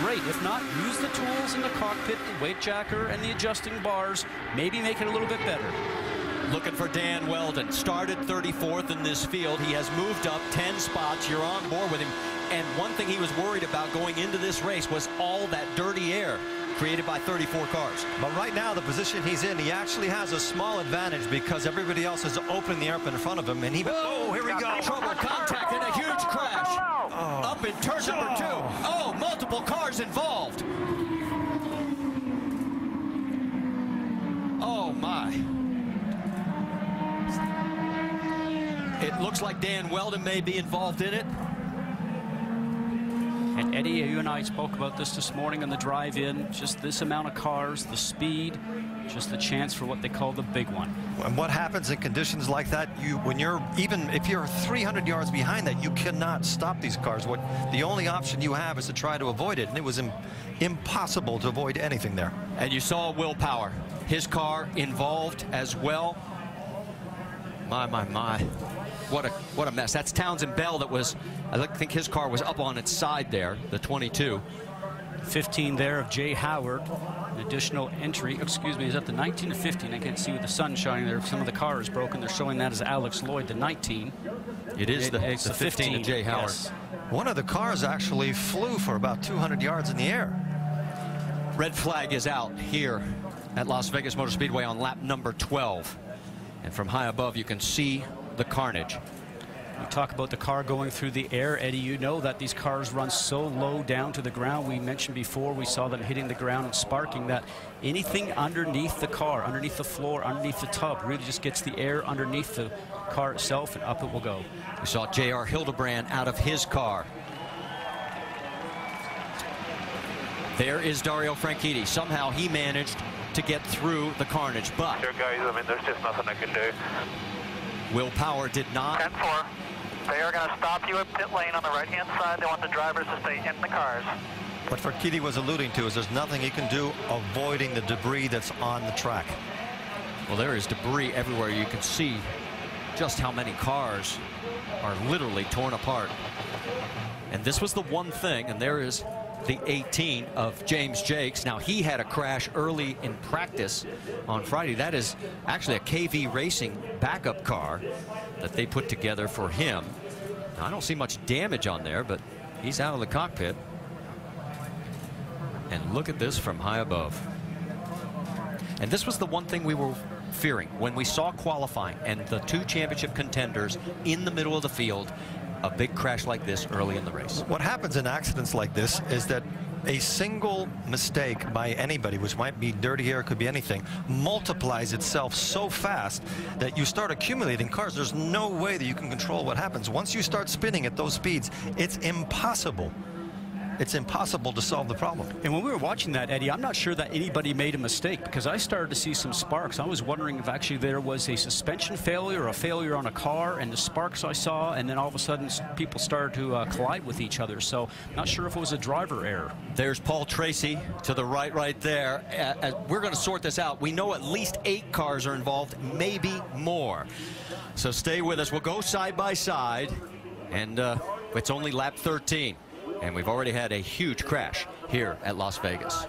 great. If not, use the tools in the cockpit, the weight jacker and the adjusting bars. Maybe make it a little bit better. Looking for Dan Wheldon. Started 34th in this field. He has moved up 10 spots. You're on board with him. And one thing he was worried about going into this race was all that dirty air created by 34 cars. But right now, the position he's in, he actually has a small advantage because everybody else is opening the air up in front of him. And he, oh, here we go. Trouble, contact, and a huge crash. Oh. Up in turn number 2. Oh, multiple cars involved. Oh, my. It looks like Dan Wheldon may be involved in it. And Eddie, you and I spoke about this morning on the drive-in. Just this amount of cars, the speed, just the chance for what they call the big one. And what happens in conditions like that, when you're, even if you're 300 yards behind that, you cannot stop these cars. The only option you have is to try to avoid it, and it was impossible to avoid anything there. And you saw Will Power, his car involved as well. My. What a mess. That's Townsend Bell that was, I think his car was up on its side there, the 22. 15 there of Jay Howard. An additional entry, excuse me, is that the 19 or 15? I can't see with the sun shining there. Some of the car is broken. They're showing that as Alex Lloyd, the 19. It is the 15 of Jay Howard. Yes. One of the cars actually flew for about 200 yards in the air. Red flag is out here at Las Vegas Motor Speedway on lap number 12. And from high above, you can see the carnage. We talk about the car going through the air. Eddie, you know that these cars run so low down to the ground. We mentioned before we saw them hitting the ground and sparking, that anything underneath the car, underneath the floor, underneath the tub, really just gets the air underneath the car itself, and up it will go. We saw J.R. Hildebrand out of his car. There is Dario Franchitti. Somehow he managed to get through the carnage, but There, guys, I mean, there's just nothing I can do. Will Power did not. 10-4. They are going to stop you at pit lane on the right-hand side. They want the drivers to stay in the cars. What Franchitti was alluding to is there's nothing he can do avoiding the debris that's on the track. Well, there is debris everywhere. You can see just how many cars are literally torn apart. And this was the one thing, and there is the 18 of James Jakes. Now, he had a crash early in practice on Friday. That is actually a KV Racing backup car that they put together for him. Now, I don't see much damage on there, but he's out of the cockpit. And look at this from high above. And this was the one thing we were fearing when we saw qualifying and the two championship contenders in the middle of the field. A big crash like this early in the race. What happens in accidents like this is that a single mistake by anybody, which might be dirty air, could be anything, multiplies itself so fast that you start accumulating cars. There's no way that you can control what happens. Once you start spinning at those speeds, it's impossible. It's impossible to solve the problem. And when we were watching that, Eddie, I'm not sure that anybody made a mistake, because I started to see some sparks. I was wondering if actually there was a suspension failure or a failure on a car, and the sparks I saw, and then all of a sudden people started to collide with each other. So not sure if it was a driver error. There's Paul Tracy to the right there. We're going to sort this out. We know at least 8 cars are involved, maybe more. So stay with us. We'll go side by side, and it's only lap 13. And we've already had a huge crash here at Las Vegas.